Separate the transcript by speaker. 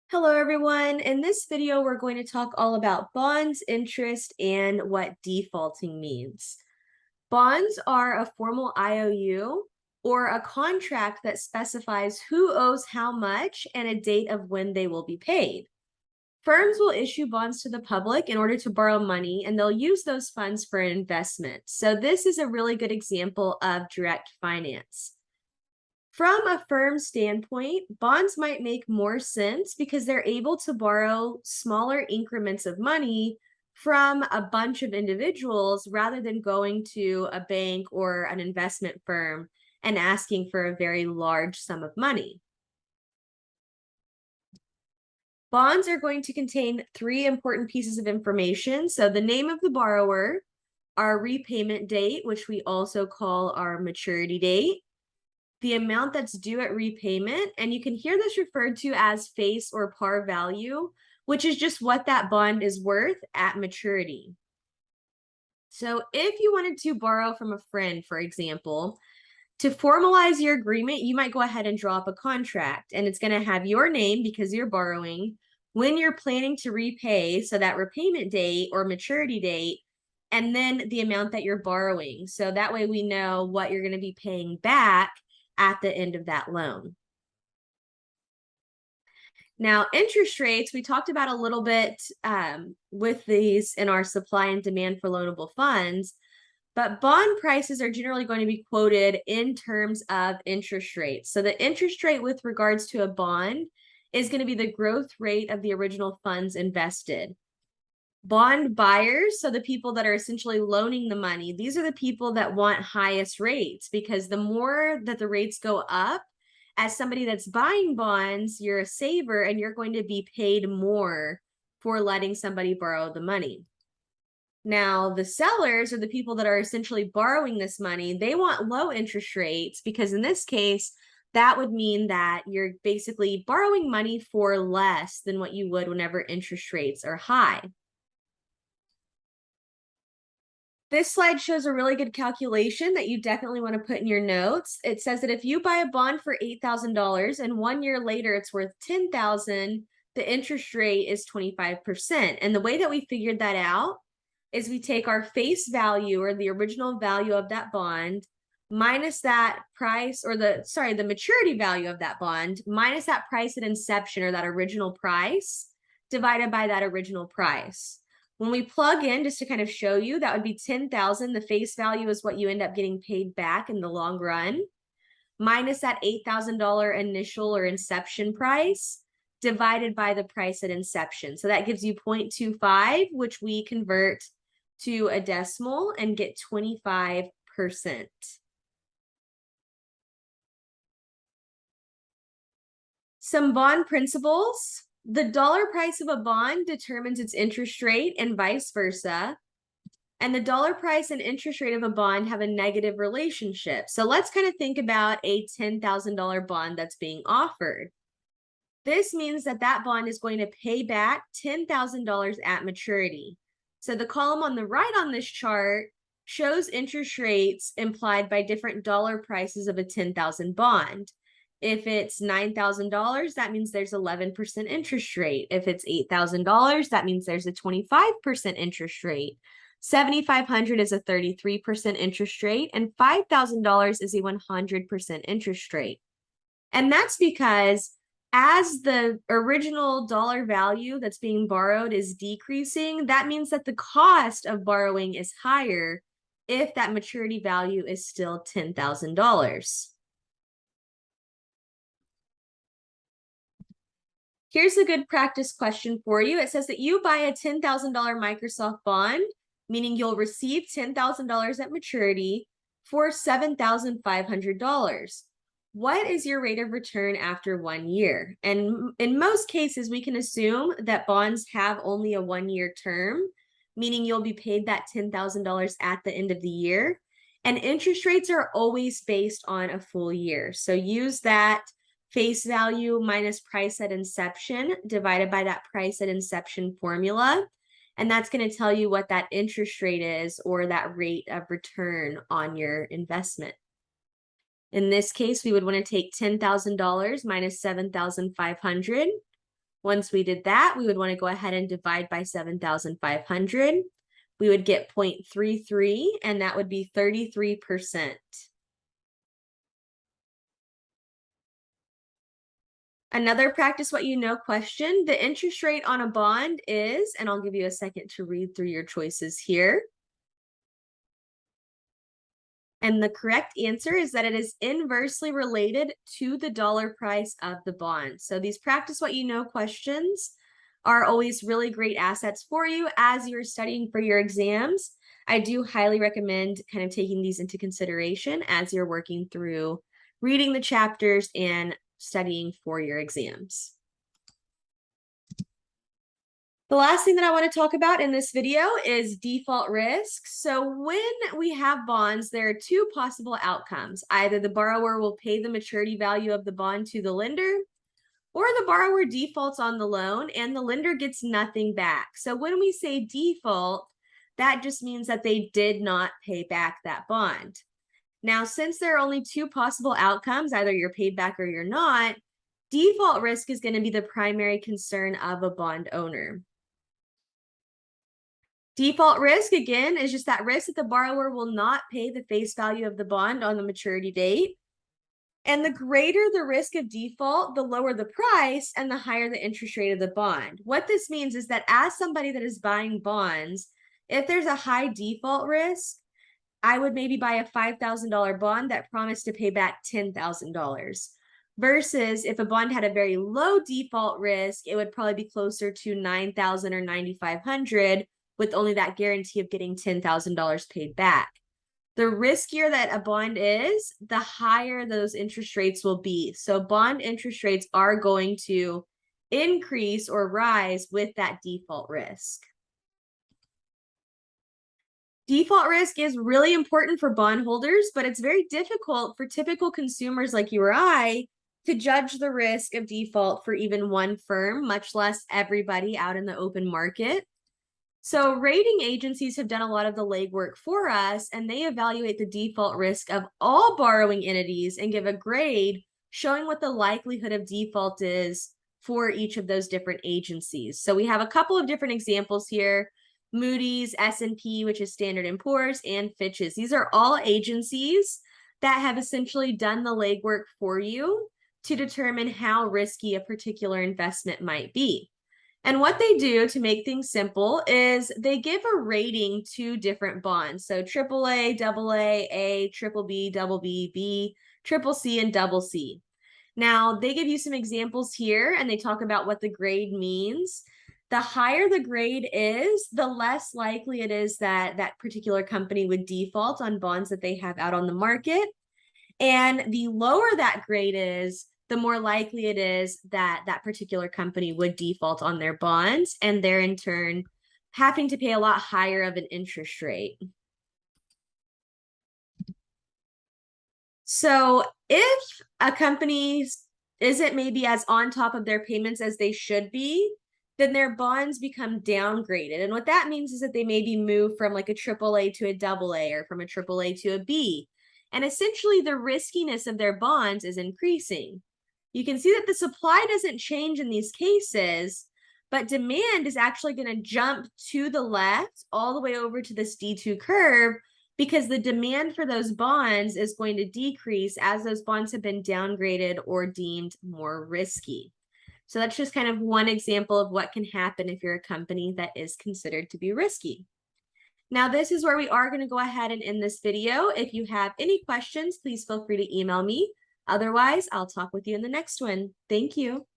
Speaker 1: Hello, everyone. In this video, we're going to talk all about bonds, interest, and what defaulting means. Bonds are a formal IOU or a contract that specifies who owes how much and a date of when they will be paid. Firms will issue bonds to the public in order to borrow money, and they'll use those funds for an investment. So this is a really good example of direct finance. From a firm standpoint, bonds might make more sense because they're able to borrow smaller increments of money from a bunch of individuals rather than going to a bank or an investment firm and asking for a very large sum of money. Bonds are going to contain three important pieces of information. So the name of the borrower, our repayment date, which we also call our maturity date, the amount that's due at repayment, and you can hear this referred to as face or par value, which is just what that bond is worth at maturity. So if you wanted to borrow from a friend, for example, to formalize your agreement, you might go ahead and draw up a contract, and it's going to have your name because you're borrowing, when you're planning to repay, so that repayment date or maturity date, and then the amount that you're borrowing. So that way we know what you're going to be paying back at the end of that loan. Now, interest rates, we talked about a little bit with these in our supply and demand for loanable funds, but bond prices are generally going to be quoted in terms of interest rates. So the interest rate with regards to a bond is going to be the growth rate of the original funds invested. Bond buyers, so the people that are essentially loaning the money, these are the people that want highest rates, because the more that the rates go up, as somebody that's buying bonds, you're a saver and you're going to be paid more for letting somebody borrow the money. Now, the sellers, or the people that are essentially borrowing this money, they want low interest rates because in this case, that would mean that you're basically borrowing money for less than what you would whenever interest rates are high. This slide shows a really good calculation that you definitely want to put in your notes. It says that if you buy a bond for $8,000 and 1 year later it's worth $10,000, the interest rate is 25%. And the way that we figured that out is we take our face value, or the original value of that bond, minus that price, or the maturity value of that bond, minus that price at inception, or that original price, divided by that original price. When we plug in, just to kind of show you, that would be 10,000. The face value is what you end up getting paid back in the long run, minus that $8,000 initial or inception price, divided by the price at inception. So that gives you 0.25, which we convert to a decimal and get 25%. Some bond principles. The dollar price of a bond determines its interest rate and vice versa. And the dollar price and interest rate of a bond have a negative relationship. So let's kind of think about a $10,000 bond that's being offered. This means that that bond is going to pay back $10,000 at maturity. So the column on the right on this chart shows interest rates implied by different dollar prices of a 10,000 bond. If it's $9,000, that means there's 11% interest rate. If it's $8,000, that means there's a 25% interest rate. $7,500 is a 33% interest rate, and $5,000 is a 100% interest rate. And that's because as the original dollar value that's being borrowed is decreasing, that means that the cost of borrowing is higher if that maturity value is still $10,000. Here's a good practice question for you. It says that you buy a $10,000 Microsoft bond, meaning you'll receive $10,000 at maturity for $7,500. What is your rate of return after 1 year? And in most cases, we can assume that bonds have only a 1-year term, meaning you'll be paid that $10,000 at the end of the year. And interest rates are always based on a full year. So use that face value minus price at inception divided by that price at inception formula. And that's going to tell you what that interest rate is, or that rate of return on your investment. In this case, we would want to take $10,000 minus 7,500. Once we did that, we would want to go ahead and divide by 7,500. We would get 0.33, and that would be 33%. Another practice what you know question, the interest rate on a bond is, and I'll give you a second to read through your choices here. And the correct answer is that it is inversely related to the dollar price of the bond. So these practice what you know questions are always really great assets for you as you're studying for your exams. I do highly recommend kind of taking these into consideration as you're working through reading the chapters and studying for your exams. The last thing that I want to talk about in this video is default risk. So when we have bonds, there are two possible outcomes. Either the borrower will pay the maturity value of the bond to the lender, or the borrower defaults on the loan and the lender gets nothing back. So when we say default, that just means that they did not pay back that bond. Now, since there are only two possible outcomes, either you're paid back or you're not, default risk is going to be the primary concern of a bond owner. Default risk, again, is just that risk that the borrower will not pay the face value of the bond on the maturity date. And the greater the risk of default, the lower the price and the higher the interest rate of the bond. What this means is that as somebody that is buying bonds, if there's a high default risk, I would maybe buy a $5,000 bond that promised to pay back $10,000. Versus if a bond had a very low default risk, it would probably be closer to $9,000 or $9,500 with only that guarantee of getting $10,000 paid back. The riskier that a bond is, the higher those interest rates will be. So bond interest rates are going to increase or rise with that default risk. Default risk is really important for bondholders, but it's very difficult for typical consumers like you or I to judge the risk of default for even one firm, much less everybody out in the open market. So rating agencies have done a lot of the legwork for us, and they evaluate the default risk of all borrowing entities and give a grade showing what the likelihood of default is for each of those different agencies. So we have a couple of different examples here. Moody's, S&P, which is Standard & Poor's, and Fitch's. These are all agencies that have essentially done the legwork for you to determine how risky a particular investment might be. And what they do to make things simple is they give a rating to different bonds. So AAA, AA, A, BBB, BB, B, CCC, and CC. Now, they give you some examples here, and they talk about what the grade means. The higher the grade is, the less likely it is that that particular company would default on bonds that they have out on the market. And the lower that grade is, the more likely it is that that particular company would default on their bonds, and they're in turn having to pay a lot higher of an interest rate. So if a company isn't maybe as on top of their payments as they should be, then their bonds become downgraded. And what that means is that they maybe move from like a AAA to a AA, or from a AAA to a B. And essentially the riskiness of their bonds is increasing. You can see that the supply doesn't change in these cases, but demand is actually going to jump to the left all the way over to this D2 curve, because the demand for those bonds is going to decrease as those bonds have been downgraded or deemed more risky. So that's just kind of one example of what can happen if you're a company that is considered to be risky. Now, this is where we are going to go ahead and end this video. If you have any questions, please feel free to email me. Otherwise, I'll talk with you in the next one. Thank you.